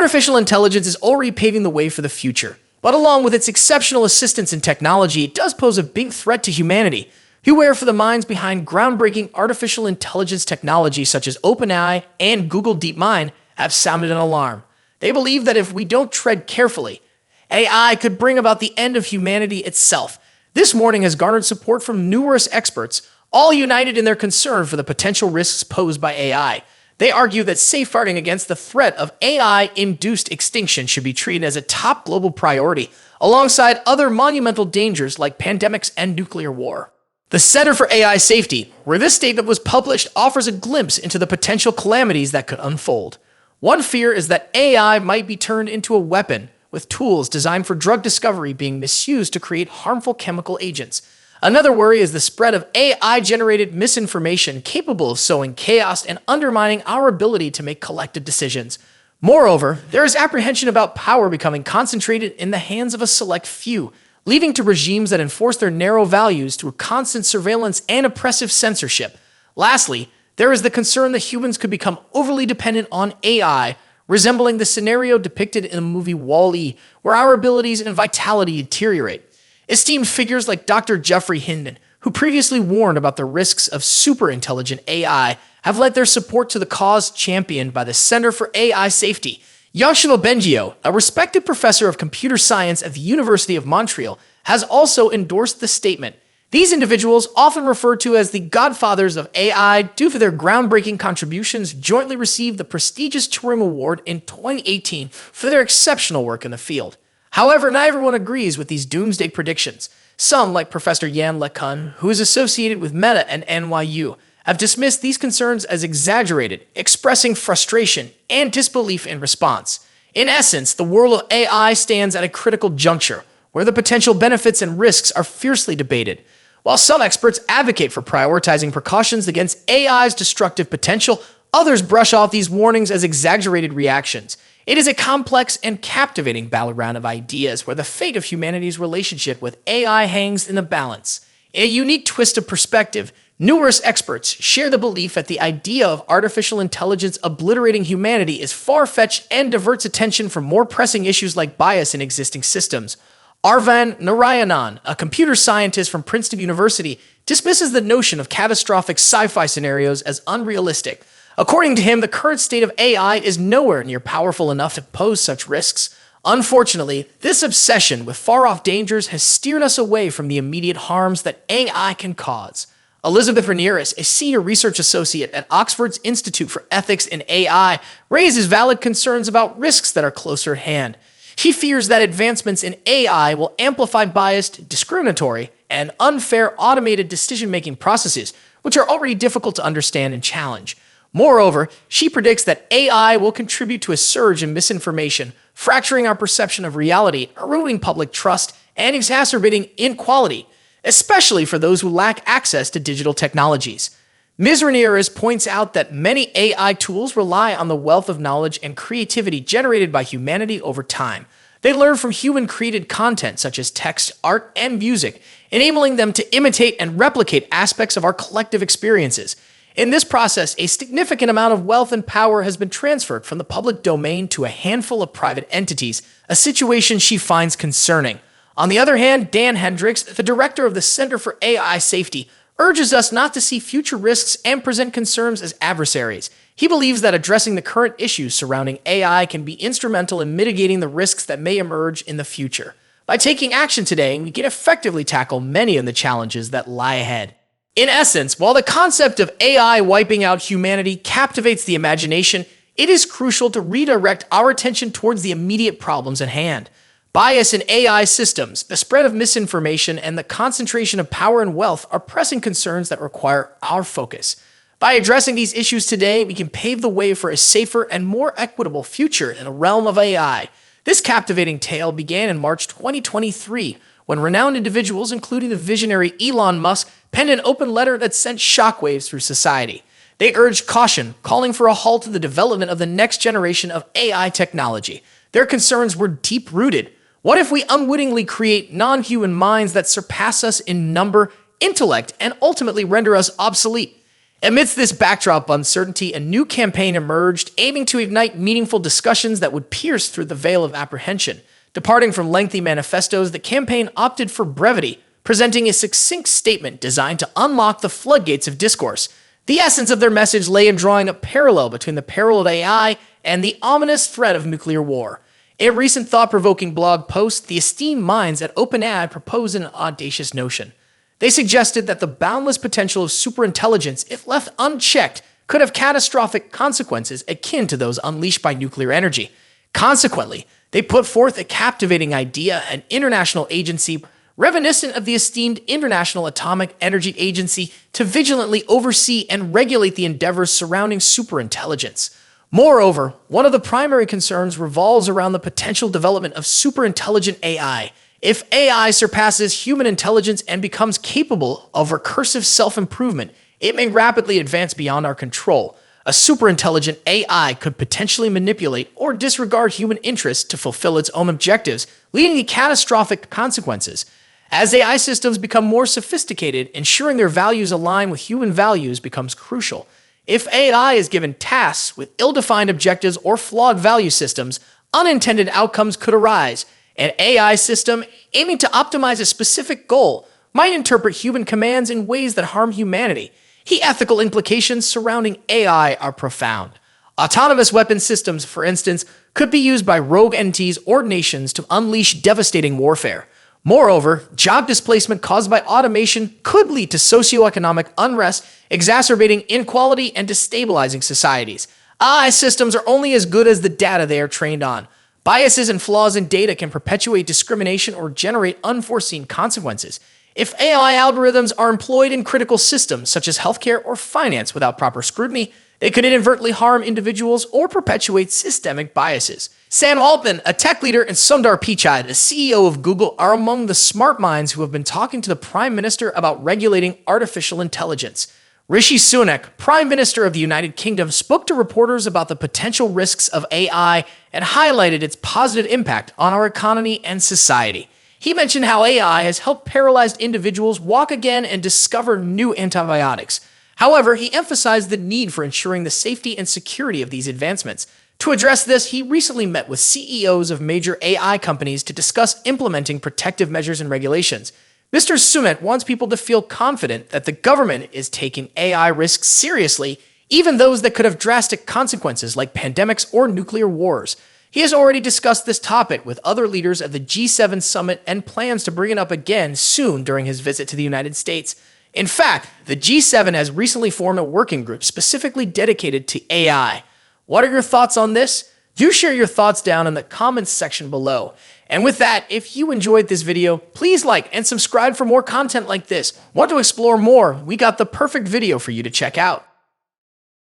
Artificial intelligence is already paving the way for the future, but along with its exceptional assistance in technology, it does pose a big threat to humanity. Beware for the minds behind groundbreaking artificial intelligence technology such as OpenAI and Google DeepMind have sounded an alarm. They believe that if we don't tread carefully, AI could bring about the end of humanity itself. This warning has garnered support from numerous experts, all united in their concern for the potential risks posed by AI. They argue that safeguarding against the threat of AI-induced extinction should be treated as a top global priority, alongside other monumental dangers like pandemics and nuclear war. The Center for AI Safety, where this statement was published, offers a glimpse into the potential calamities that could unfold. One fear is that AI might be turned into a weapon, with tools designed for drug discovery being misused to create harmful chemical agents. Another worry is the spread of AI-generated misinformation capable of sowing chaos and undermining our ability to make collective decisions. Moreover, there is apprehension about power becoming concentrated in the hands of a select few, leading to regimes that enforce their narrow values through constant surveillance and oppressive censorship. Lastly, there is the concern that humans could become overly dependent on AI, resembling the scenario depicted in the movie Wall-E, where our abilities and vitality deteriorate. Esteemed figures like Dr. Jeffrey Hinton, who previously warned about the risks of superintelligent AI, have led their support to the cause championed by the Center for AI Safety. Yoshino Bengio, a respected professor of computer science at the University of Montreal, has also endorsed the statement. These individuals, often referred to as the godfathers of AI due to their groundbreaking contributions, jointly received the prestigious Turing Award in 2018 for their exceptional work in the field. However, not everyone agrees with these doomsday predictions. Some, like Professor Yann LeCun, who is associated with Meta and NYU, have dismissed these concerns as exaggerated, expressing frustration and disbelief in response. In essence, the world of AI stands at a critical juncture, where the potential benefits and risks are fiercely debated. While some experts advocate for prioritizing precautions against AI's destructive potential, others brush off these warnings as exaggerated reactions. It is a complex and captivating battleground of ideas where the fate of humanity's relationship with AI hangs in the balance. In a unique twist of perspective, numerous experts share the belief that the idea of artificial intelligence obliterating humanity is far-fetched and diverts attention from more pressing issues like bias in existing systems. Arvind Narayanan, a computer scientist from Princeton University, dismisses the notion of catastrophic sci-fi scenarios as unrealistic. According to him, the current state of AI is nowhere near powerful enough to pose such risks. Unfortunately, this obsession with far-off dangers has steered us away from the immediate harms that AI can cause. Elizabeth Ramirez, a senior research associate at Oxford's Institute for Ethics in AI, raises valid concerns about risks that are closer at hand. She fears that advancements in AI will amplify biased, discriminatory, and unfair automated decision-making processes, which are already difficult to understand and challenge. Moreover, she predicts that AI will contribute to a surge in misinformation, fracturing our perception of reality, eroding public trust, and exacerbating inequality, especially for those who lack access to digital technologies. Ms. Ramirez points out that many AI tools rely on the wealth of knowledge and creativity generated by humanity over time. They learn from human-created content such as text, art, and music, enabling them to imitate and replicate aspects of our collective experiences. In this process, a significant amount of wealth and power has been transferred from the public domain to a handful of private entities, a situation she finds concerning. On the other hand, Dan Hendricks, the director of the Center for AI Safety, urges us not to see future risks and present concerns as adversaries. He believes that addressing the current issues surrounding AI can be instrumental in mitigating the risks that may emerge in the future. By taking action today, we can effectively tackle many of the challenges that lie ahead. In essence, while the concept of AI wiping out humanity captivates the imagination, it is crucial to redirect our attention towards the immediate problems at hand. Bias in AI systems, the spread of misinformation, and the concentration of power and wealth are pressing concerns that require our focus. By addressing these issues today, we can pave the way for a safer and more equitable future in the realm of AI. This captivating tale began in March 2023, when renowned individuals, including the visionary Elon Musk, penned an open letter that sent shockwaves through society. They urged caution, calling for a halt to the development of the next generation of AI technology. Their concerns were deep-rooted. What if we unwittingly create non-human minds that surpass us in number, intellect, and ultimately render us obsolete? Amidst this backdrop of uncertainty, a new campaign emerged aiming to ignite meaningful discussions that would pierce through the veil of apprehension. Departing from lengthy manifestos, the campaign opted for brevity, presenting a succinct statement designed to unlock the floodgates of discourse. The essence of their message lay in drawing a parallel between the peril of AI and the ominous threat of nuclear war. In a recent thought-provoking blog post, the esteemed minds at OpenAI proposed an audacious notion. They suggested that the boundless potential of superintelligence, if left unchecked, could have catastrophic consequences akin to those unleashed by nuclear energy. Consequently, they put forth a captivating idea: an international agency reminiscent of the esteemed International Atomic Energy Agency to vigilantly oversee and regulate the endeavors surrounding superintelligence. Moreover, one of the primary concerns revolves around the potential development of superintelligent AI. If AI surpasses human intelligence and becomes capable of recursive self-improvement, it may rapidly advance beyond our control. A superintelligent AI could potentially manipulate or disregard human interests to fulfill its own objectives, leading to catastrophic consequences. As AI systems become more sophisticated, ensuring their values align with human values becomes crucial. If AI is given tasks with ill-defined objectives or flawed value systems, unintended outcomes could arise. An AI system aiming to optimize a specific goal might interpret human commands in ways that harm humanity. The ethical implications surrounding AI are profound. Autonomous weapon systems, for instance, could be used by rogue entities or nations to unleash devastating warfare. Moreover, job displacement caused by automation could lead to socioeconomic unrest, exacerbating inequality and destabilizing societies. AI systems are only as good as the data they are trained on. Biases and flaws in data can perpetuate discrimination or generate unforeseen consequences. If AI algorithms are employed in critical systems such as healthcare or finance without proper scrutiny, they could inadvertently harm individuals or perpetuate systemic biases. Sam Altman, a tech leader, and Sundar Pichai, the CEO of Google, are among the smart minds who have been talking to the Prime Minister about regulating artificial intelligence. Rishi Sunak, Prime Minister of the United Kingdom, spoke to reporters about the potential risks of AI and highlighted its positive impact on our economy and society. He mentioned how AI has helped paralyzed individuals walk again and discover new antibiotics. However, he emphasized the need for ensuring the safety and security of these advancements. To address this, he recently met with CEOs of major AI companies to discuss implementing protective measures and regulations. Mr. Sunak wants people to feel confident that the government is taking AI risks seriously, even those that could have drastic consequences like pandemics or nuclear wars. He has already discussed this topic with other leaders at the G7 summit and plans to bring it up again soon during his visit to the United States. In fact, the G7 has recently formed a working group specifically dedicated to AI. What are your thoughts on this? Do share your thoughts down in the comments section below. And with that, if you enjoyed this video, please like and subscribe for more content like this. Want to explore more? We got the perfect video for you to check out.